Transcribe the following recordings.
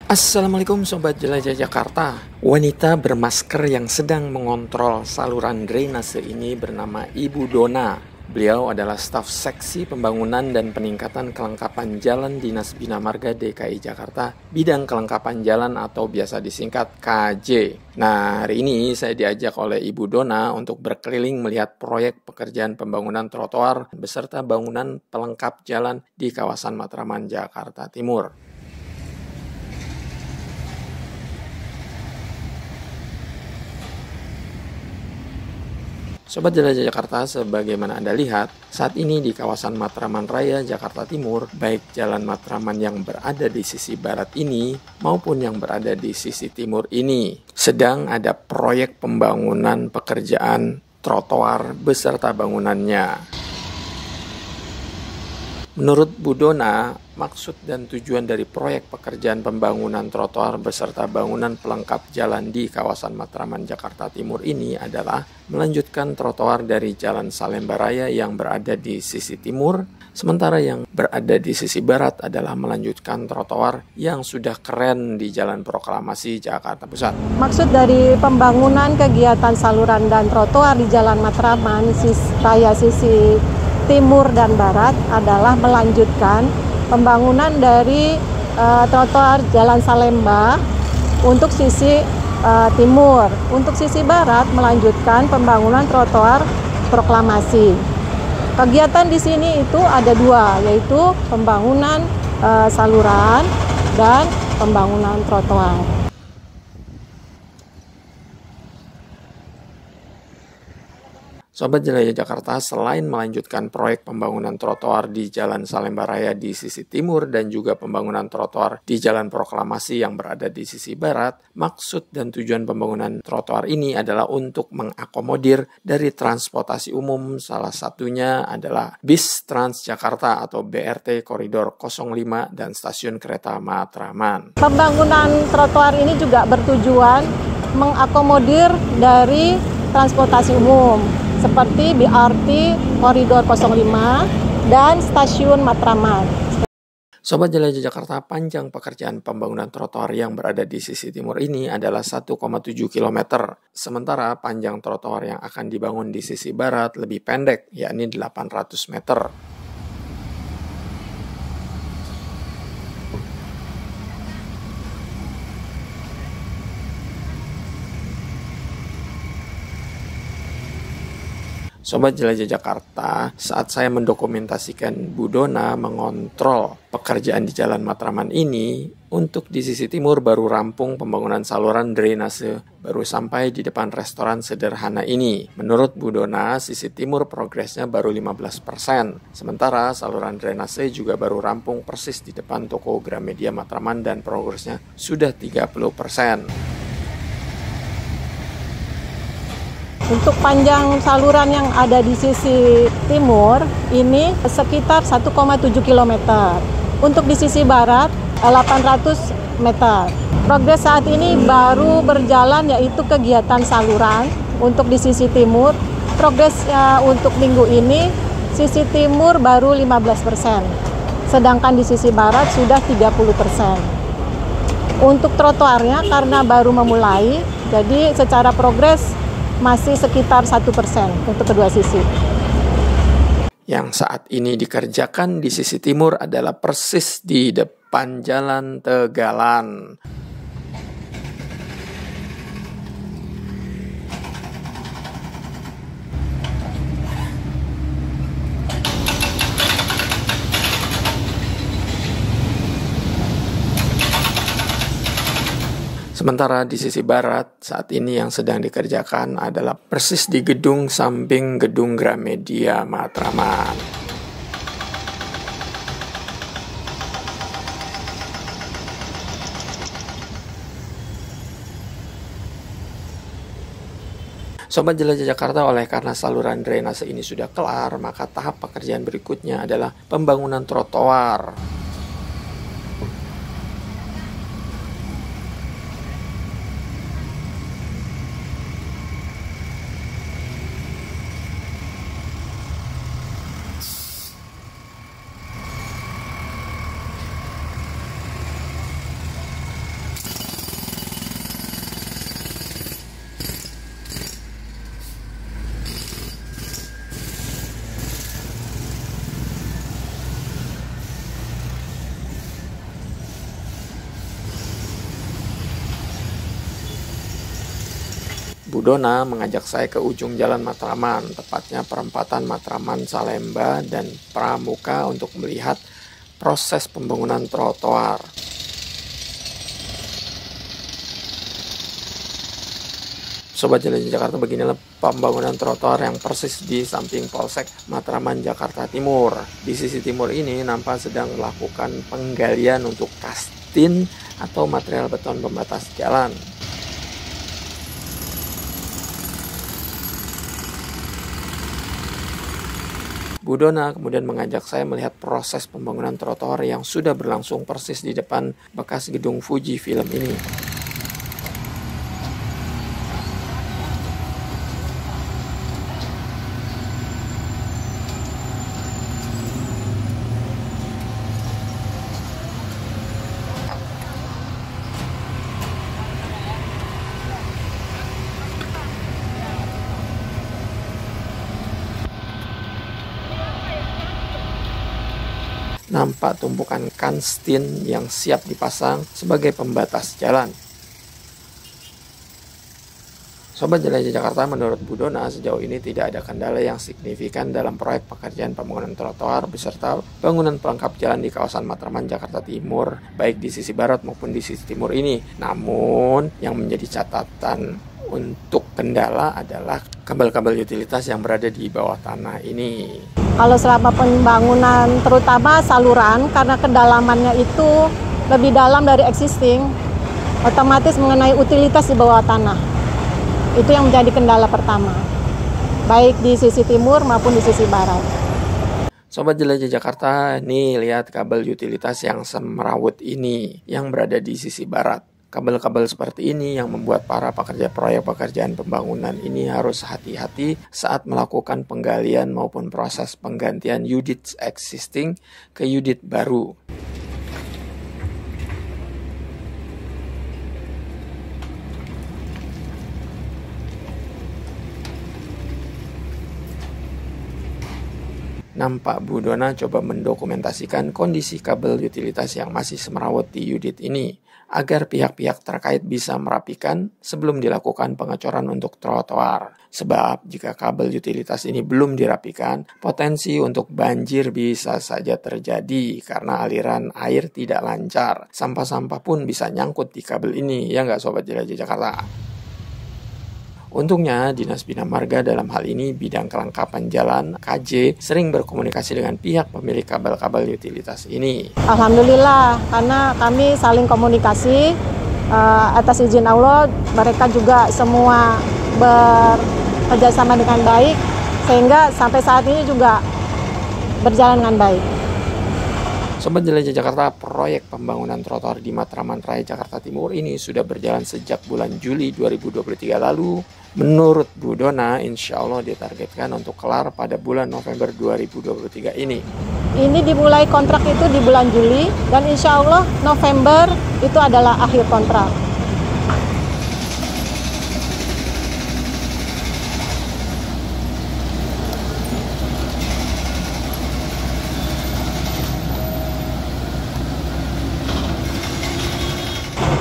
Assalamualaikum Sobat Jelajah Jakarta. Wanita bermasker yang sedang mengontrol saluran drainase ini bernama Ibu Dona. Beliau adalah staf seksi pembangunan dan peningkatan kelengkapan jalan Dinas Bina Marga DKI Jakarta, bidang kelengkapan jalan atau biasa disingkat KJ. Nah, hari ini saya diajak oleh Ibu Dona untuk berkeliling melihat proyek pekerjaan pembangunan trotoar beserta bangunan pelengkap jalan di kawasan Matraman, Jakarta Timur. Sobat Jelajah Jakarta, sebagaimana Anda lihat, saat ini di kawasan Matraman Raya, Jakarta Timur, baik jalan Matraman yang berada di sisi barat ini maupun yang berada di sisi timur ini, sedang ada proyek pembangunan pekerjaan trotoar beserta bangunannya. Menurut Bu Dona, maksud dan tujuan dari proyek pekerjaan pembangunan trotoar beserta bangunan pelengkap jalan di kawasan Matraman, Jakarta Timur ini adalah melanjutkan trotoar dari Jalan Salemba Raya yang berada di sisi timur, sementara yang berada di sisi barat adalah melanjutkan trotoar yang sudah keren di Jalan Proklamasi, Jakarta Pusat. Maksud dari pembangunan kegiatan saluran dan trotoar di Jalan Matraman, raya sisi timur dan barat adalah melanjutkan pembangunan dari trotoar Jalan Salemba untuk sisi timur. Untuk sisi barat melanjutkan pembangunan trotoar Proklamasi. Kegiatan di sini itu ada dua, yaitu pembangunan saluran dan pembangunan trotoar. Sobat Jelajah Jakarta, selain melanjutkan proyek pembangunan trotoar di Jalan Salemba Raya di sisi timur dan juga pembangunan trotoar di Jalan Proklamasi yang berada di sisi barat, maksud dan tujuan pembangunan trotoar ini adalah untuk mengakomodir dari transportasi umum, salah satunya adalah bis Transjakarta atau BRT Koridor 05 dan stasiun kereta Matraman. Pembangunan trotoar ini juga bertujuan mengakomodir dari transportasi umum seperti BRT Koridor 05 dan stasiun Matraman. Sobat Jelajah Jakarta, panjang pekerjaan pembangunan trotoar yang berada di sisi timur ini adalah 1,7 km. Sementara panjang trotoar yang akan dibangun di sisi barat lebih pendek, yakni 800 meter. Sobat Jelajah Jakarta, saat saya mendokumentasikan Bu Dona mengontrol pekerjaan di Jalan Matraman ini, untuk di sisi timur baru rampung pembangunan saluran drainase, baru sampai di depan restoran sederhana ini. Menurut Bu Dona, sisi timur progresnya baru 15%, sementara saluran drainase juga baru rampung persis di depan toko Gramedia Matraman dan progresnya sudah 30%. Untuk panjang saluran yang ada di sisi timur ini sekitar 1,7 km. Untuk di sisi barat 800 meter. Progres saat ini baru berjalan yaitu kegiatan saluran untuk di sisi timur. Progresnya untuk minggu ini sisi timur baru 15%. Sedangkan di sisi barat sudah 30%. Untuk trotoarnya karena baru memulai, jadi secara progres masih sekitar 1% untuk kedua sisi. Yang saat ini dikerjakan di sisi timur adalah persis di depan Jalan Tegalan. Sementara di sisi barat, saat ini yang sedang dikerjakan adalah persis di gedung samping gedung Gramedia Matraman. Sobat Jelajah Jakarta, oleh karena saluran drainase ini sudah kelar, maka tahap pekerjaan berikutnya adalah pembangunan trotoar. Bu Dona mengajak saya ke ujung Jalan Matraman, tepatnya perempatan Matraman Salemba dan Pramuka untuk melihat proses pembangunan trotoar. Sobat Jelajah Jakarta, beginilah pembangunan trotoar yang persis di samping Polsek Matraman, Jakarta Timur. Di sisi timur ini nampak sedang melakukan penggalian untuk kastin atau material beton pembatas jalan. Bu Dona kemudian mengajak saya melihat proses pembangunan trotoar yang sudah berlangsung persis di depan bekas gedung Fuji Film ini. Nampak tumpukan kastin yang siap dipasang sebagai pembatas jalan. Sobat Jelajah Jakarta, menurut Bu Dona sejauh ini tidak ada kendala yang signifikan dalam proyek pekerjaan pembangunan trotoar beserta bangunan pelengkap jalan di kawasan Matraman, Jakarta Timur, baik di sisi barat maupun di sisi timur ini. Namun yang menjadi catatan untuk kendala adalah kabel-kabel utilitas yang berada di bawah tanah ini. Kalau selama pembangunan terutama saluran, karena kedalamannya itu lebih dalam dari existing, otomatis mengenai utilitas di bawah tanah. Itu yang menjadi kendala pertama, baik di sisi timur maupun di sisi barat. Sobat Jelajah Jakarta, nih lihat kabel utilitas yang semerawut ini yang berada di sisi barat. Kabel-kabel seperti ini yang membuat para pekerja proyek pekerjaan pembangunan ini harus hati-hati saat melakukan penggalian maupun proses penggantian unit existing ke unit baru. Nampak Bu Dona coba mendokumentasikan kondisi kabel utilitas yang masih semerawut di unit ini, agar pihak-pihak terkait bisa merapikan sebelum dilakukan pengecoran untuk trotoar. Sebab jika kabel utilitas ini belum dirapikan, potensi untuk banjir bisa saja terjadi karena aliran air tidak lancar. Sampah-sampah pun bisa nyangkut di kabel ini, ya nggak Sobat Jelajah Jakarta? Untungnya Dinas Bina Marga dalam hal ini bidang kelengkapan jalan KJ sering berkomunikasi dengan pihak pemilik kabel-kabel utilitas ini. Alhamdulillah, karena kami saling komunikasi atas izin Allah, mereka juga semua bekerjasama dengan baik sehingga sampai saat ini juga berjalan dengan baik. Sobat Jelajah Jakarta, proyek pembangunan trotoar di Matraman Raya Jakarta Timur ini sudah berjalan sejak bulan Juli 2023 lalu. Menurut Bu Dona, insya Allah ditargetkan untuk kelar pada bulan November 2023 ini. Ini dimulai kontrak itu di bulan Juli dan insya Allah November itu adalah akhir kontrak.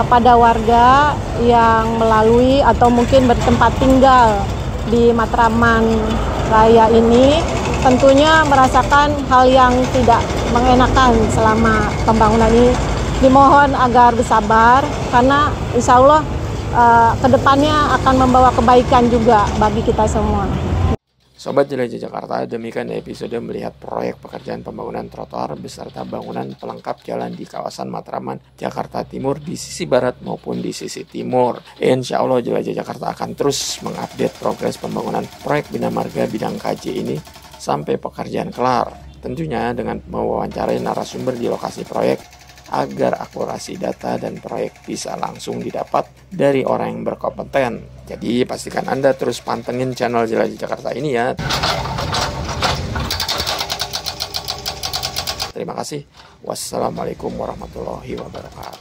Kepada warga yang melalui atau mungkin bertempat tinggal di Matraman Raya ini tentunya merasakan hal yang tidak mengenakan selama pembangunan ini. Dimohon agar bersabar karena insya Allah kedepannya akan membawa kebaikan juga bagi kita semua. Sobat Jelajah Jakarta, demikian episode melihat proyek pekerjaan pembangunan trotoar beserta bangunan pelengkap jalan di kawasan Matraman, Jakarta Timur di sisi barat maupun di sisi timur. Insya Allah Jelajah Jakarta akan terus mengupdate progres pembangunan proyek Bina Marga bidang KJ ini sampai pekerjaan kelar. Tentunya dengan mewawancarai narasumber di lokasi proyek agar akurasi data dan proyek bisa langsung didapat dari orang yang berkompeten. Jadi pastikan Anda terus pantengin channel Jelajah Jakarta ini ya. Terima kasih. Wassalamualaikum warahmatullahi wabarakatuh.